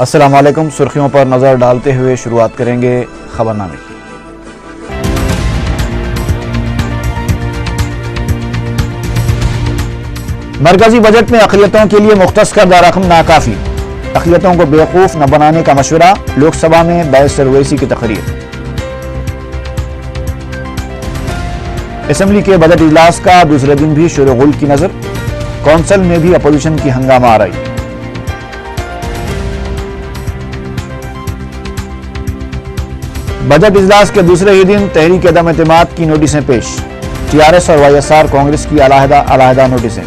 السلام علیکم. سرخیوں پر نظر ڈالتے ہوئے شروعات کریں گے خبرنامے کی. مرکزی بجٹ میں اقلیتوں کے لیے مختص کردہ رقم ناکافی. اقلیتوں کو بیوقوف نہ بنانے کا مشورہ. لوک سبھا میں بیرسٹر اویسی کی تقریر. اسمبلی کے بجٹ اجلاس کا دوسرے دن بھی شور و غل کی نظر. کونسل میں بھی اپوزیشن کی ہنگامہ آرائی. بجٹ اجلاس کے دوسرے ہی دن تحریک عدم اعتماد کی نوٹسیں پیش. ٹی آر ایس اور وائی ایس آر کانگریس کی علیحدہ نوٹسیں.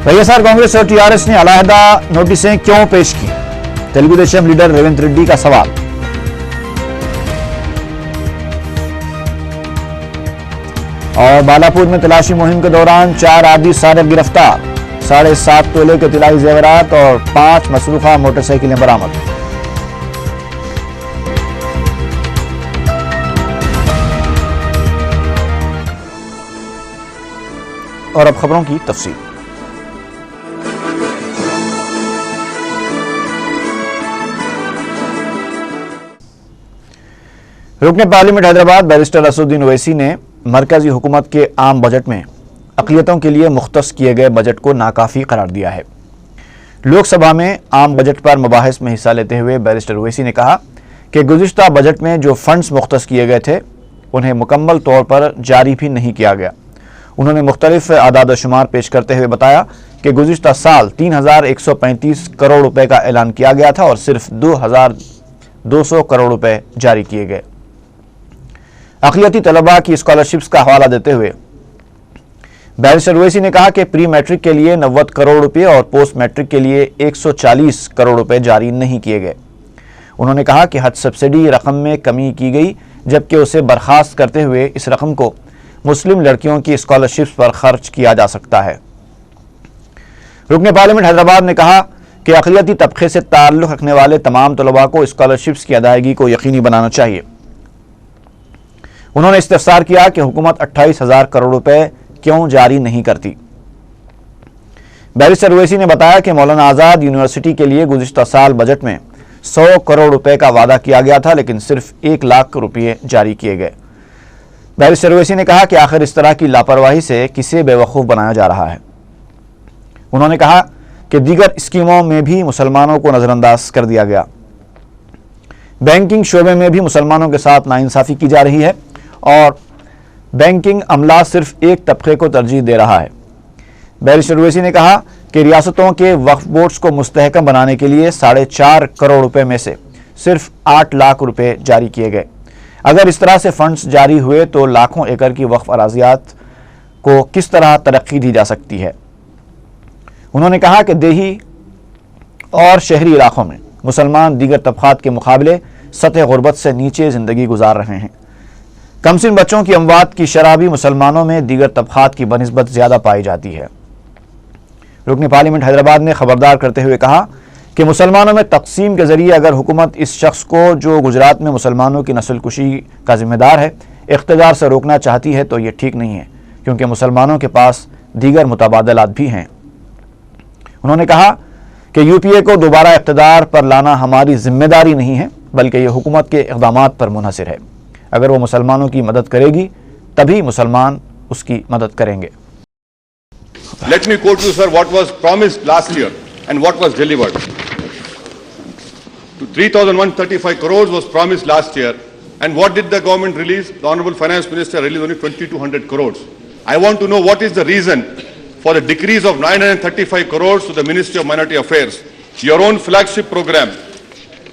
وائی ایس آر کانگریس اور ٹی آر ایس نے علیحدہ نوٹسیں کیوں پیش کی؟ تلگو دیشم لیڈر ریونت ریڈی کا سوال. اور بالاپور میں تلاشی مہم کے دوران 4 عادی سارق گرفتار. 7.5 تولے کے طلائی زیورات اور 5 مسروقہ موٹر سائیکلیں برآمد. اور اب خبروں کی تفصیل. رکن پارلیمنٹ حیدرآباد بیرسٹر اسدالدین اویسی نے مرکزی حکومت کے عام بجٹ میں اقلیتوں کے لیے مختص کیے گئے بجٹ کو ناکافی قرار دیا ہے. لوک سبھا میں عام بجٹ پر مباحث میں حصہ لیتے ہوئے بیرسٹر اویسی نے کہا کہ گزشتہ بجٹ میں جو فنڈز مختص کیے گئے تھے انہیں مکمل طور پر جاری بھی نہیں کیا گیا. انہوں نے مختلف اعداد و شمار پیش کرتے ہوئے بتایا کہ گزشتہ سال 3,135 کروڑ روپے کا اعلان کیا گیا تھا اور صرف 2,200 کروڑ روپے جاری کیے گئے. اقلیتی طلباء کی اسکالرشپس کا حوالہ دیتے ہوئے بیرسٹر اویسی نے کہا کہ پری میٹرک کے لیے 90 کروڑ روپے اور پوسٹ میٹرک کے لیے 140 کروڑ روپے جاری نہیں کیے گئے. انہوں نے کہا کہ حج سبسڈی رقم میں کمی کی گئی جبکہ اسے برخاست کرتے ہوئے اس رقم کو مسلم لڑکیوں کی اسکالرشپس پر خرچ کیا جا سکتا ہے. رکن پارلیمنٹ حیدرآباد نے کہا کہ اقلیتی طبقے سے تعلق رکھنے والے تمام طلباء کو اسکالرشپس کی ادائیگی کو یقینی بنانا چاہیے. انہوں نے استفسار کیا کہ حکومت 28,000 کروڑ روپے کیوں جاری نہیں کرتی. بیرسٹر اویسی نے بتایا کہ مولانا آزاد یونیورسٹی کے لیے گزشتہ سال بجٹ میں 100 کروڑ روپے کا وعدہ کیا گیا تھا لیکن صرف 1 لاکھ روپے جاری کیے گئے. بیرسٹر اویسی نے کہا کہ آخر اس طرح کی لاپرواہی سے کسے بے وقوف بنایا جا رہا ہے. انہوں نے کہا کہ دیگر اسکیموں میں بھی مسلمانوں کو نظر انداز کر دیا گیا. بینکنگ شعبے میں بھی مسلمانوں کے ساتھ ناانصافی کی جا رہی ہے اور بینکنگ عملہ صرف ایک طبقے کو ترجیح دے رہا ہے. بیرسٹر اویسی نے کہا کہ ریاستوں کے وقف بورڈز کو مستحکم بنانے کے لیے 4.5 کروڑ روپے میں سے صرف 8 لاکھ روپے جاری کیے گئے. اگر اس طرح سے فنڈز جاری ہوئے تو لاکھوں ایکڑ کی وقف اراضیات کو کس طرح ترقی دی جا سکتی ہے. انہوں نے کہا کہ دیہی اور شہری علاقوں میں مسلمان دیگر طبقات کے مقابلے سطح غربت سے نیچے زندگی گزار رہے ہیں. کمسن بچوں کی اموات کی شرح بھی مسلمانوں میں دیگر طبقات کی بنسبت زیادہ پائی جاتی ہے. رکن پارلیمنٹ حیدرآباد نے خبردار کرتے ہوئے کہا کہ مسلمانوں میں تقسیم کے ذریعے اگر حکومت اس شخص کو جو گجرات میں مسلمانوں کی نسل کشی کا ذمہ دار ہے اقتدار سے روکنا چاہتی ہے تو یہ ٹھیک نہیں ہے کیونکہ مسلمانوں کے پاس دیگر متبادلات بھی ہیں. انہوں نے کہا کہ یو پی اے کو دوبارہ اقتدار پر لانا ہماری ذمہ داری نہیں ہے بلکہ یہ حکومت کے اقدامات پر منحصر ہے. اگر وہ مسلمانوں کی مدد کرے گی تبھی مسلمان اس کی مدد کریں گے. Let me quote you, sir, what was promised last year and what was delivered. 3,135 crores was promised last year, and what did the government release? The Honorable Finance Minister released only 2,200 crores. I want to know what is the reason for the decrease of 935 crores to the Ministry of Minority Affairs. Your own flagship program,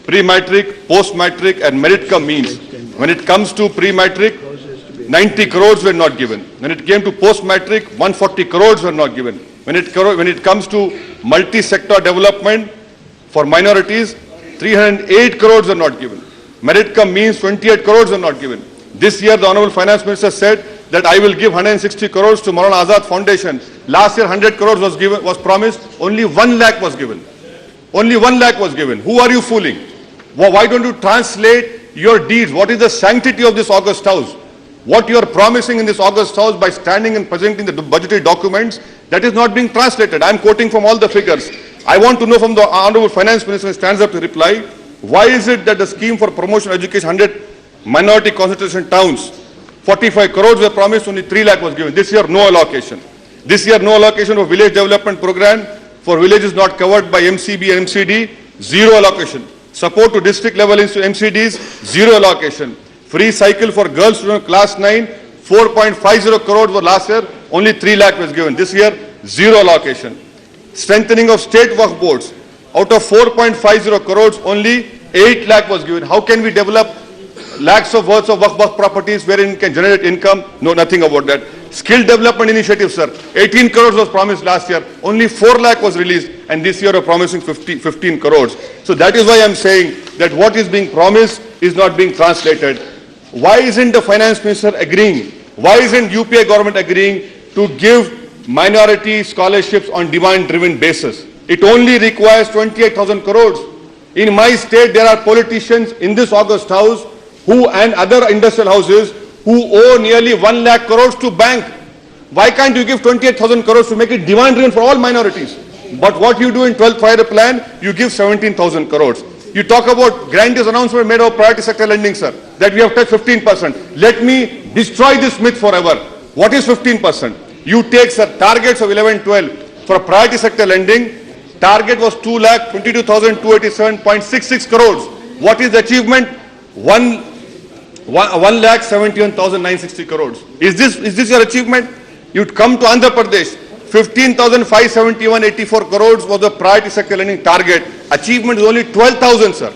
pre-matric, post-matric and merit cum means. When it comes to pre-matric, 90 crores were not given. When it came to post-matric, 140 crores were not given. When it comes to multi-sector development for minorities, 308 crores are not given. Merit cum means 28 crores are not given. This year, the Honorable Finance Minister said that I will give 160 crores to Maulana Azad Foundation. Last year, 100 crores was promised. Only 1 lakh was given. Only 1 lakh was given. Who are you fooling? Why don't you translate your deeds? What is the sanctity of this August House? What you are promising in this August House by standing and presenting the budgetary documents, that is not being translated. I am quoting from all the figures. I want to know from the Honorable Finance Minister who stands up to reply, why is it that the scheme for promotion of education, 100 minority concentration towns, 45 crores were promised, only 3 lakh was given. This year, no allocation. This year, no allocation for village development program for villages not covered by MCB and MCD, zero allocation. Support to district level MCDs, zero allocation. Free cycle for girls students class 9, 4.50 crores for last year, only 3 lakh was given. This year, zero allocation. Strengthening of state work boards, out of 4.50 crores, only 8 lakh was given. How can we develop lakhs of worth of work properties wherein it can generate income? No, nothing about that. Skill development initiative, sir. 18 crores was promised last year. Only 4 lakh was released, and this year are promising 15 crores. So that is why I am saying that what is being promised is not being translated. Why isn't the finance minister agreeing? Why isn't UPA government agreeing to give minority scholarships on demand-driven basis? It only requires 28,000 crores. In my state, there are politicians in this August House who and other industrial houses who owe nearly 1 lakh crores to bank. Why can't you give 28,000 crores to make it demand-driven for all minorities? But what you do in 12th Five-Year Plan, you give 17,000 crores. You talk about grandiose announcement made of priority sector lending, sir, that we have touched 15%. Let me destroy this myth forever. What is 15%? You take, sir, targets of 11-12 for priority sector lending. Target was 2,22,287.66 crores. What is the achievement? 1,71,960 crores. Is this your achievement? You'd come to Andhra Pradesh, 15,571.84 crores was the priority sector lending target. Achievement is only 12,000, sir.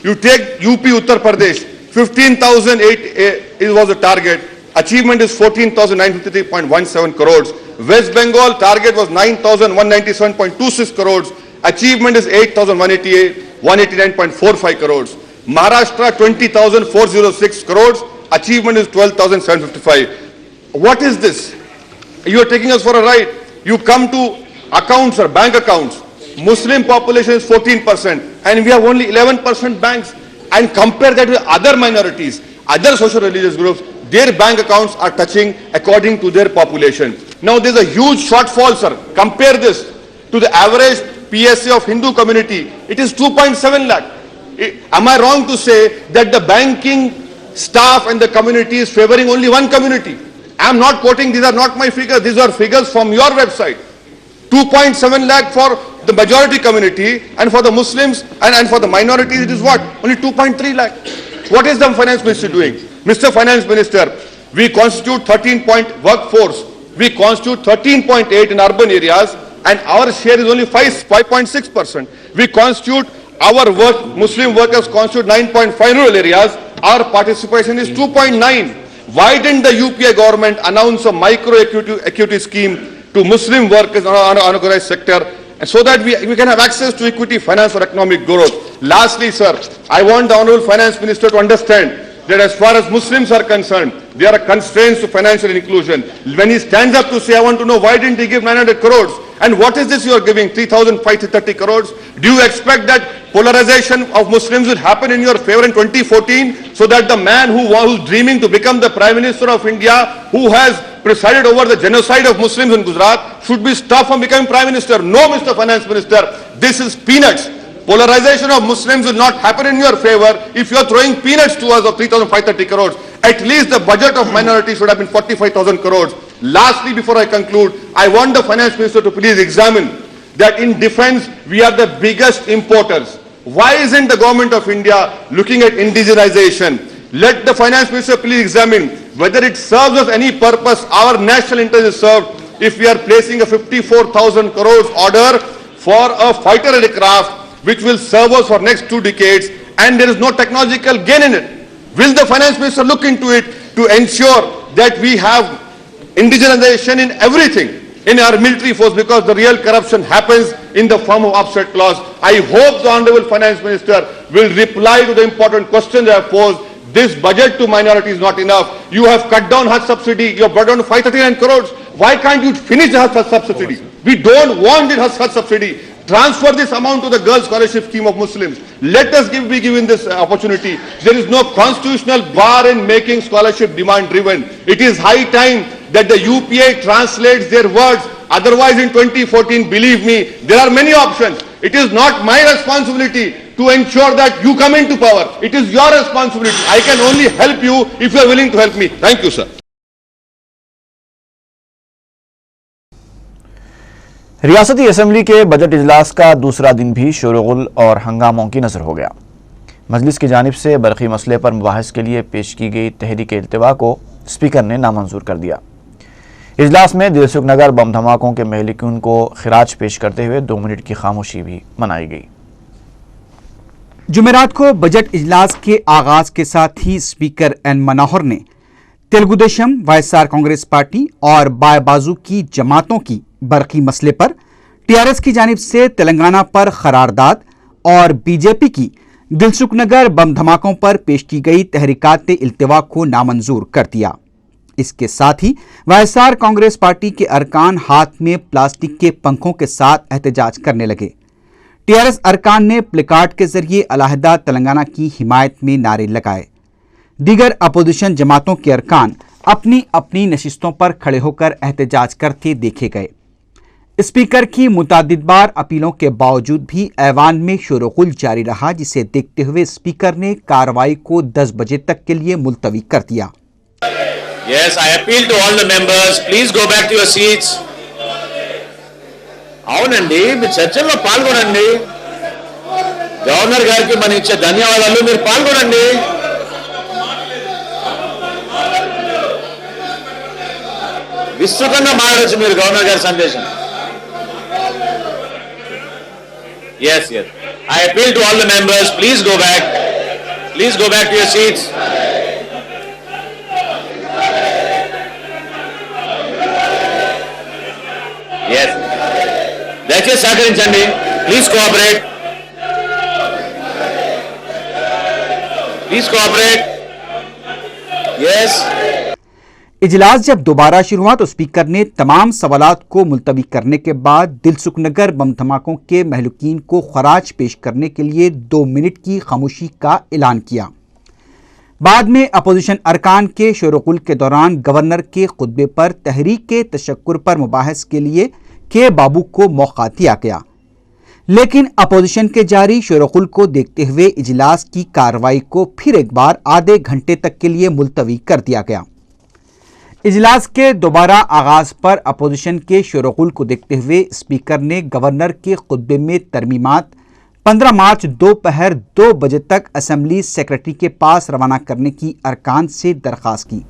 You take UP Uttar Pradesh, 15,008 was the target. Achievement is 14,953.17 crores. West Bengal target was 9,197.26 crores. Achievement is 8,189.45 crores. Maharashtra 20,406 crores. Achievement is 12,755. What is this? You are taking us for a ride. You come to accounts or bank accounts. Muslim population is 14% and we have only 11% banks. And compare that with other minorities, other social religious groups, their bank accounts are touching according to their population. Now there is a huge shortfall, sir. Compare this to the average PSA of Hindu community. It is 2.7 lakh. Am I wrong to say that the banking staff and the community is favoring only one community? I am not quoting, these are not my figures, these are figures from your website. 2.7 lakh for the majority community, and for the Muslims and for the minorities it is what? Only 2.3 lakh. What is the finance minister doing? Mr. Finance Minister, we constitute 13-point workforce. We constitute 13.8 in urban areas and our share is only 5.6%. We constitute our Muslim workers constitute 9.5 rural areas. Our participation is 2.9. Why didn't the UPA government announce a micro equity scheme to Muslim workers in unorganized sector so that we can have access to equity finance for economic growth? Lastly, sir, I want the Honorable Finance Minister to understand that as far as Muslims are concerned, there are constraints to financial inclusion. When he stands up to say, I want to know why didn't he give 900 crores? And what is this you are giving, 3,530 crores? Do you expect that polarization of Muslims will happen in your favor in 2014 so that the man who was dreaming to become the Prime Minister of India, who has presided over the genocide of Muslims in Gujarat, should be stopped from becoming Prime Minister? No, Mr. Finance Minister, this is peanuts. Polarization of Muslims will not happen in your favor if you are throwing peanuts to us of 3,530 crores. At least the budget of minorities should have been 45,000 crores. Lastly, before I conclude, I want the Finance Minister to please examine that in defense, we are the biggest importers. Why isn't the government of India looking at indigenization? Let the Finance Minister please examine whether it serves us any purpose. Our national interest is served if we are placing a 54,000 crores order for a fighter aircraft which will serve us for next 2 decades and there is no technological gain in it. Will the Finance Minister look into it to ensure that we have indigenization in everything in our military force, because the real corruption happens in the form of offset clause? I hope the Honorable Finance Minister will reply to the important questions I have posed. This budget to minority is not enough. You have cut down Hajj subsidy. You have brought down to 539 crores. Why can't you finish the Hajj subsidy? We don't want the Hajj subsidy. Transfer this amount to the girls' scholarship scheme of Muslims. Let us be given this opportunity. There is no constitutional bar in making scholarship demand driven. It is high time that the UPA translates their words. Otherwise, in 2014, believe me, there are many options. It is not my responsibility to ensure that you come into power. It is your responsibility. I can only help you if you are willing to help me. Thank you, sir. ریاستی assembly کے budget اجلاس کا دوسرا دن بھی شورغل اور ہنگاموں کی نظر ہو گیا۔ مجلس کی جانب سے برقی مسئلے پر مباحث کے لیے پیش کی گئی تحریک التوا کو اسپیکر نے نامنظور کر دیا۔ اجلاس میں دلسکھ نگر بم دھماکوں کے مہلکین کو خراج پیش کرتے ہوئے 2 منٹ کی خاموشی بھی منائی گئی۔ جمعرات کو بجٹ اجلاس کے آغاز کے ساتھ ہی اسپیکر این منوہر نے تلگو دیشم، وائیسار کانگریس پارٹی اور بائیں بازو کی جماعتوں کی برقی مسئلے پر، ٹی آر ایس کی جانب سے تلنگانہ پر قرارداد اور بی جے پی کی دلسکھ نگر بم دھماکوں پر پیش کی گئی تحریکات التوا کو نامنظور کر دیا۔ اس کے ساتھ ہی وائیسار کانگریس پارٹی کے ارکان ہاتھ میں پلاسٹک کے پنکھوں کے ساتھ احتجاج کرنے لگے۔ ٹی آر ایس ارکان نے پلیکارڈ کے ذریعے علیحدہ تلنگانہ کی حمایت میں نعرے لگائے۔ دیگر اپوزیشن جماعتوں کے ارکان اپنی اپنی نشستوں پر کھڑے ہو کر احتجاج کرتے دیکھے گئے۔ اسپیکر کی متعدد بار اپیلوں کے باوجود بھی ایوان میں شور و غل جاری رہا، جسے دیکھتے ہوئے اسپیکر نے کارروائی کو 10 بجے تک کے لیے ملتوی کر دیا۔ Yes, I appeal to all the members, please go back to your seats. అవునండి, మీరు చర్చల్లో పాల్గొనండి. గవర్నర్ గారికి మన ఇచ్చే ధన్యవాదాలు, మీరు పాల్గొనండి. విస్తృతంగా మాట్లాడచ్చు మీరు గవర్నర్ గారి సందేశం. Yes, yes. I appeal to all the members, please go back. Please go back to your seats. Yes. దయచేసి సహకరించండి. Please cooperate. Please cooperate. Yes. اجلاس جب دوبارہ شروع ہوا تو اسپیکر نے تمام سوالات کو ملتوی کرنے کے بعد دلسکھ نگر بم دھماکوں کے مہلوکین کو خراج پیش کرنے کے لیے 2 منٹ کی خاموشی کا اعلان کیا۔ بعد میں اپوزیشن ارکان کے شور و غل کے دوران گورنر کے خطبے پر تحریک کے تشکر پر مباحث کے لیے کے بابو کو موقع دیا گیا، لیکن اپوزیشن کے جاری شور و غل کو دیکھتے ہوئے اجلاس کی کارروائی کو پھر ایک بار آدھے گھنٹے تک کے لیے ملتوی کر دیا گیا۔ اجلاس کے دوبارہ آغاز پر اپوزیشن کے شور و غل کو دیکھتے ہوئے اسپیکر نے گورنر کے خطبے میں ترمیمات 15 مارچ دوپہر 2 بجے تک اسمبلی سیکرٹری کے پاس روانہ کرنے کی ارکان سے درخواست کی،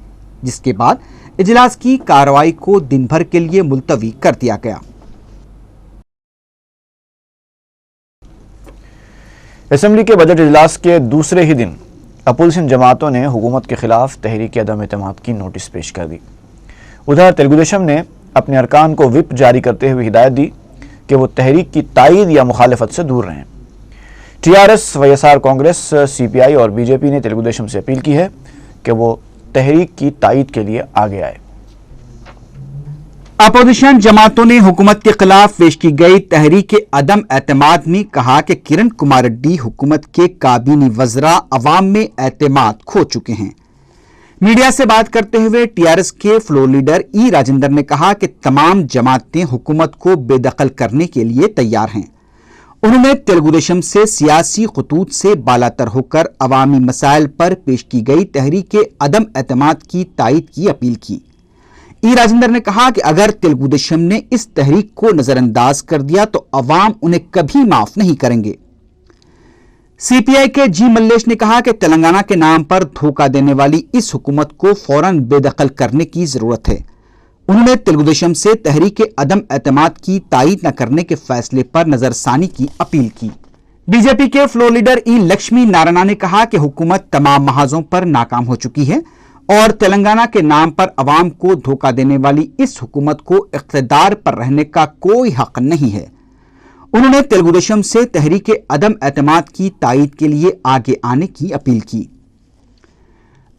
جس کے بعد اجلاس کی کارروائی کو دن بھر کے لیے ملتوی کر دیا گیا۔ اسمبلی کے بجٹ اجلاس کے دوسرے ہی دن اپوزیشن جماعتوں نے حکومت کے خلاف تحریک عدم اعتماد کی نوٹس پیش کر دی۔ ادھر تلگو دیشم نے اپنے ارکان کو وپ جاری کرتے ہوئے ہدایت دی کہ وہ تحریک کی تائید یا مخالفت سے دور رہیں۔ T R S, Y S R Congress, C P I اور بی جے پی نے تلگو دیشم سے اپیل کی ہے کہ وہ تحریک کی تائید کے لیے آگے آئے۔ اپوزیشن جماعتوں نے حکومت کے خلاف پیش کی گئی تحریک عدم اعتماد میں کہا کہ کرن کمار ریڈی حکومت کے کابینی وزراء عوام میں اعتماد کھو چکے ہیں۔ میڈیا سے بات کرتے ہوئے ٹی آر ایس کے فلور لیڈر ای راجندر نے کہا کہ تمام جماعتیں حکومت کو بے دخل کرنے کے لیے تیار ہیں۔ انہوں نے تلگو دیشم سے سیاسی خطوط سے بالاتر ہو کر عوامی مسائل پر پیش کی گئی تحریک عدم اعتماد کی تائید کی اپیل کی۔ ای راجندر نے کہا کہ اگر تلگو دیشم نے اس تحریک کو نظر انداز کر دیا تو عوام انہیں کبھی معاف نہیں کریں گے۔ سی پی آئی کے جی ملیش نے کہا کہ تلنگانہ کے نام پر دھوکہ دینے والی اس حکومت کو فوراً بے دخل کرنے کی ضرورت ہے۔ انہوں نے تلگو دیشم سے تحریک عدم اعتماد کی تائید نہ کرنے کے فیصلے پر نظر ثانی کی اپیل کی۔ بی جے پی کے فلور لیڈر ای لکشمی نارائنا نے کہا کہ حکومت تمام محاذوں پر ناکام ہو چکی ہے اور تلنگانہ کے نام پر عوام کو دھوکہ دینے والی اس حکومت کو اقتدار پر رہنے کا کوئی حق نہیں ہے۔ انہوں نے تلگو دیشم سے تحریک عدم اعتماد کی تائید کے لیے آگے آنے کی اپیل کی۔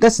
10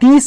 30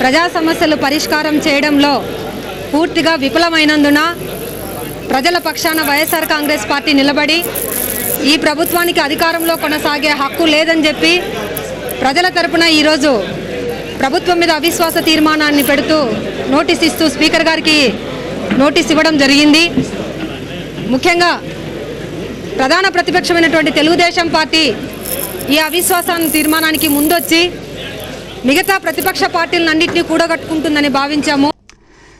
ప్రజా సమస్యలు పరిష్కారం చేయడంలో పూర్తిగా విఫలమైనందున ప్రజల పక్షాన వైఎస్ఆర్ కాంగ్రెస్ పార్టీ నిలబడి ఈ ప్రభుత్వానికి అధికారంలో కొనసాగే హక్కు లేదని చెప్పి ప్రజల తరపున ఈ రోజు ప్రభుత్వం మీద అవిశ్వాస తీర్మానాన్ని పెడుతూ నోటీస్ ఇస్తూ స్పీకర్ గారికి నోటీస్ ఇవ్వడం జరిగింది। ముఖ్యంగా ప్రధాన ప్రతిపక్షమైనటువంటి తెలుగుదేశం పార్టీ ఈ అవిశ్వాస తీర్మానానికి ముందొచ్చి మిగతా ప్రతిపక్ష పార్టీలన్నింటినీ కూడగట్టుకుంటుందని భావించాము।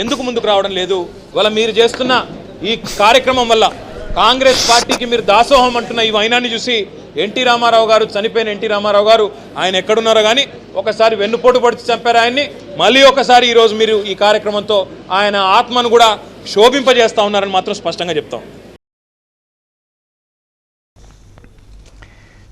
ఎందుకు ముందుకు రావడం లేదు? ఇవాళ మీరు చేస్తున్న ఈ కార్యక్రమం వల్ల కాంగ్రెస్ పార్టీకి మీరు దాసోహం అంటున్న ఈ వైనాన్ని చూసి ఎన్టీ రామారావు గారు, చనిపోయిన ఎన్టీ రామారావు గారు ఆయన ఎక్కడున్నారో కానీ ఒకసారి వెన్నుపోటు పడిచి చంపారు ఆయన్ని. మళ్ళీ ఒకసారి ఈరోజు మీరు ఈ కార్యక్రమంతో ఆయన ఆత్మను కూడా శోభింపజేస్తా ఉన్నారని మాత్రం స్పష్టంగా చెప్తాం.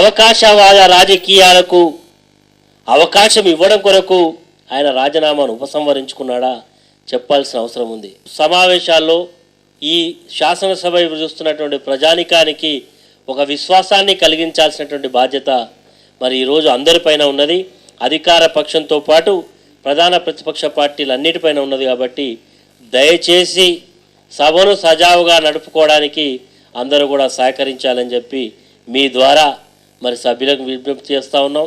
అవకాశవాద రాజకీయాలకు అవకాశం ఇవ్వడం కొరకు ఆయన రాజీనామాను ఉపసంహరించుకున్నాడా చెప్పాల్సిన అవసరం ఉంది. సమావేశాల్లో ఈ శాసనసభ చూస్తున్నటువంటి ప్రజానికానికి ఒక విశ్వాసాన్ని కలిగించాల్సినటువంటి బాధ్యత మరి ఈరోజు అందరిపైన ఉన్నది. అధికార పక్షంతో పాటు ప్రధాన ప్రతిపక్ష పార్టీలన్నిటిపైన ఉన్నది. కాబట్టి దయచేసి సభను సజావుగా నడుపుకోవడానికి అందరూ కూడా సహకరించాలని చెప్పి మీ ద్వారా మరి సభ్యులకు విజ్ఞప్తి చేస్తా ఉన్నాం.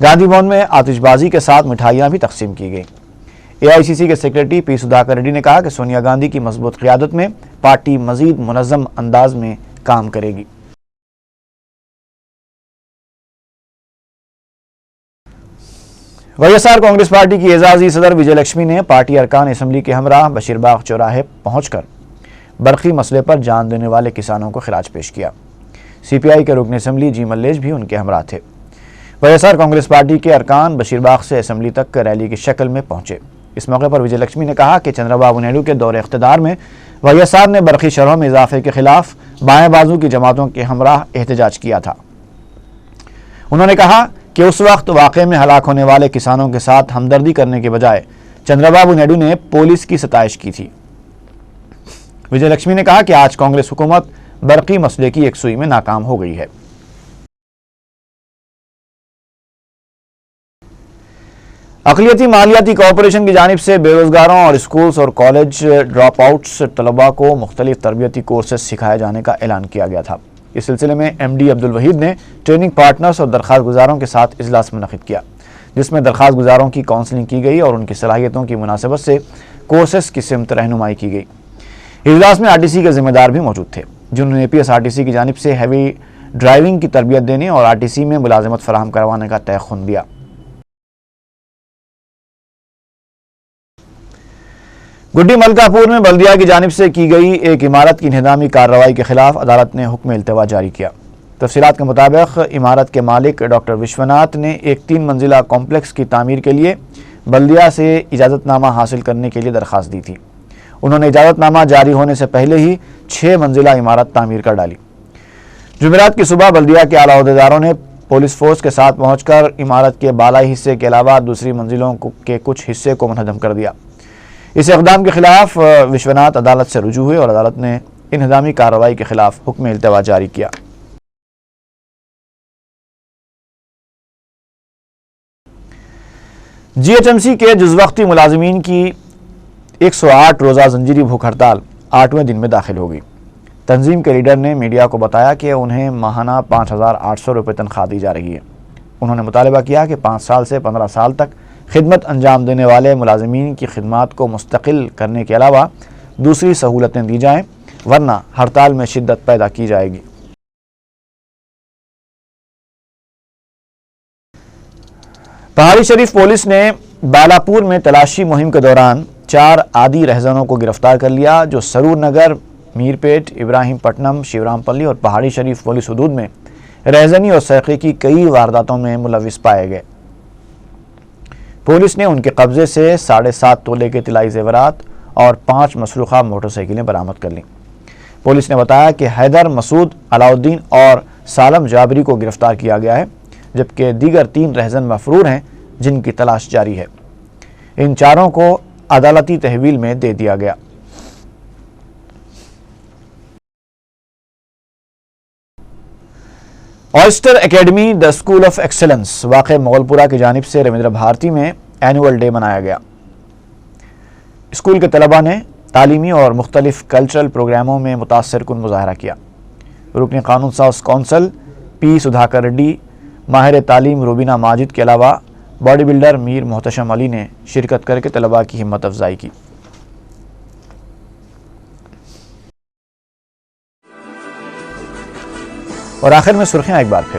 گاندھی بھون میں آتش بازی کے ساتھ مٹھائیاں بھی تقسیم کی گئیں۔ AICC کے سیکریٹری پی سدھاکر ریڈی نے کہا کہ سونیا گاندھی کی مضبوط قیادت میں پارٹی مزید منظم انداز میں کام کرے گی۔ YSR کانگریس پارٹی کی اعزازی صدر وجے لکشمی نے پارٹی ارکان اسمبلی کے ہمراہ بشیر باغ چوراہے پہنچ کر برقی مسئلے پر جان دینے والے کسانوں کو خراج پیش کیا۔ CPI کے رکن اسمبلی جی ملیش بھی ان کے ہمراہ تھے۔ YSR کانگریس پارٹی کے ارکان بشیر باغ سے اسمبلی تک ریلی کی شکل میں پہنچے۔ اس موقع پر وجے لکشمی نے کہا کہ چندرا بابو نائیڈو کے دور اقتدار میں YSR نے برقی شرحوں میں اضافے کے خلاف بائیں بازو کی جماعتوں کے ہمراہ احتجاج کیا تھا۔ انہوں نے کہا کہ اس وقت واقعے میں ہلاک ہونے والے کسانوں کے ساتھ ہمدردی کرنے کے بجائے چندرا بابو نائیڈو نے پولیس کی ستائش کی تھی۔ وجے لکشمی نے کہا کہ آج کانگریس حکومت برقی مسئلے کی یکسوئی میں ناکام ہو گئی ہے۔ اقلیتی مالیاتی کارپوریشن کی جانب سے بے روزگاروں اور اسکولز اور کالج ڈراپ آؤٹس طلباء کو مختلف تربیتی کورسز سکھائے جانے کا اعلان کیا گیا تھا۔ اس سلسلے میں MD عبدالوحید نے ٹریننگ پارٹنرز اور درخواست گزاروں کے ساتھ اجلاس منعقد کیا، جس میں درخواست گزاروں کی کاؤنسلنگ کی گئی اور ان کی صلاحیتوں کی مناسبت سے کورسز کی سمت رہنمائی کی گئی۔ اجلاس میں RTC کے ذمہ دار بھی موجود تھے، جنہوں نے APSRTC کی جانب سے ہیوی ڈرائیونگ کی تربیت دینے اور RTC میں ملازمت فراہم کروانے کا تیقن دیا۔ گڈی ملکا پور میں بلدیہ کی جانب سے کی گئی ایک عمارت کی انہدامی کارروائی کے خلاف عدالت نے حکم التوا جاری کیا۔ تفصیلات کے مطابق عمارت کے مالک ڈاکٹر وشوناتھ نے ایک 3 منزلہ کمپلیکس کی تعمیر کے لیے بلدیہ سے اجازت نامہ حاصل کرنے کے لیے درخواست دی تھی۔ انہوں نے اجازت نامہ جاری ہونے سے پہلے ہی 6 منزلہ عمارت تعمیر کر ڈالی۔ جمعرات کی صبح بلدیہ کے اعلیٰ عہدیداروں نے پولیس فورس کے ساتھ پہنچ کر عمارت کے بالائی حصے کے علاوہ دوسری منزلوں کے کچھ حصے کو منہدم کر دیا۔ اس اقدام کے خلاف وشوناتھ عدالت سے رجوع ہوئے اور عدالت نے انہدامی کارروائی کے خلاف حکم التوا جاری کیا۔ GHMC کے جزوقتی ملازمین کی 108 روزہ زنجیری بھوک ہڑتال 8ویں دن میں داخل ہو گئی۔ تنظیم کے لیڈر نے میڈیا کو بتایا کہ انہیں ماہانہ 5,800 روپے تنخواہ دی جا رہی ہے۔ انہوں نے مطالبہ کیا کہ 5 سال سے 15 سال تک خدمت انجام دینے والے ملازمین کی خدمات کو مستقل کرنے کے علاوہ دوسری سہولتیں دی جائیں، ورنہ ہڑتال میں شدت پیدا کی جائے گی۔ پہاڑی شریف پولیس نے بالاپور میں تلاشی مہم کے دوران 4 عادی رہزنوں کو گرفتار کر لیا، جو سرور نگر، میر پیٹ، ابراہیم پٹنم، شیورام پلی اور پہاڑی شریف پولیس حدود میں رہزنی اور سرقے کی کئی وارداتوں میں ملوث پائے گئے۔ پولیس نے ان کے قبضے سے 7.5 تولے کے طلائی زیورات اور 5 مسروقہ موٹر سائیکلیں برآمد کر لیں۔ پولیس نے بتایا کہ حیدر مسعود، علاؤالدین اور سالم جابری کو گرفتار کیا گیا ہے، جبکہ دیگر 3 رہزن مفرور ہیں جن کی تلاش جاری ہے۔ ان 4 کو عدالتی تحویل میں دے دیا گیا۔ آئسٹر academy the school of excellence واقع مغل پورہ کی جانب سے رویندر بھارتی میں اینول ڈے منایا گیا۔ اسکول کے طلباء نے تعلیمی اور مختلف کلچرل پروگراموں میں متاثر کن مظاہرہ کیا۔ رکن قانون ساز کونسل پی سدھاکر ریڈی، ماہر تعلیم روبینہ ماجد کے علاوہ باڈی بلڈر میر محتشم علی نے شرکت کر کے طلباء کی ہمت افزائی کی۔ اور آخر میں سرخیاں ایک بار پھر۔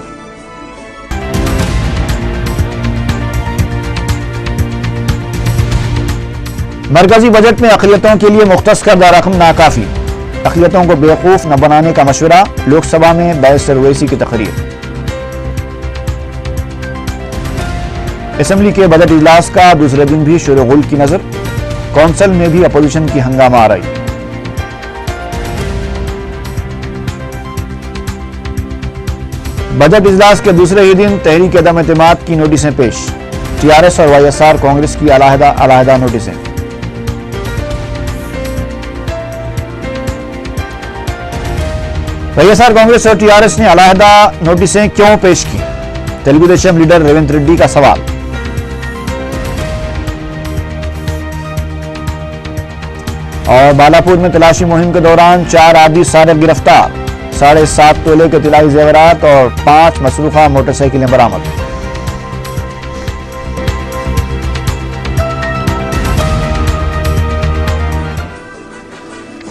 مرکزی بجٹ میں اقلیتوں کے لیے مختص کردہ رقم ناکافی، اقلیتوں کو بیوقوف نہ بنانے کا مشورہ، لوک سبھا میں بائسر اویسی کی تقریر۔ اسمبلی کے بجٹ اجلاس کا دوسرے دن بھی شور و غل کی نظر، کونسل میں بھی اپوزیشن کی ہنگامہ آرائی۔ بجٹ اجلاس کے دوسرے ہی دن تحریک عدم اعتماد کی نوٹسیں پیش، TRS اور YSR کانگریس کی علیحدہ نوٹسیں۔ YSR کانگریس اور TRS نے علیحدہ نوٹسیں کیوں پیش کی؟ تلگو دیشم لیڈر ریونت ریڈی کا سوال۔ اور بالاپور میں تلاشی مہم کے دوران 4 عادی سارق گرفتار، 7.5 تولے کے طلائی زیورات اور 5 مسروقہ موٹر سائیکلیں برآمد۔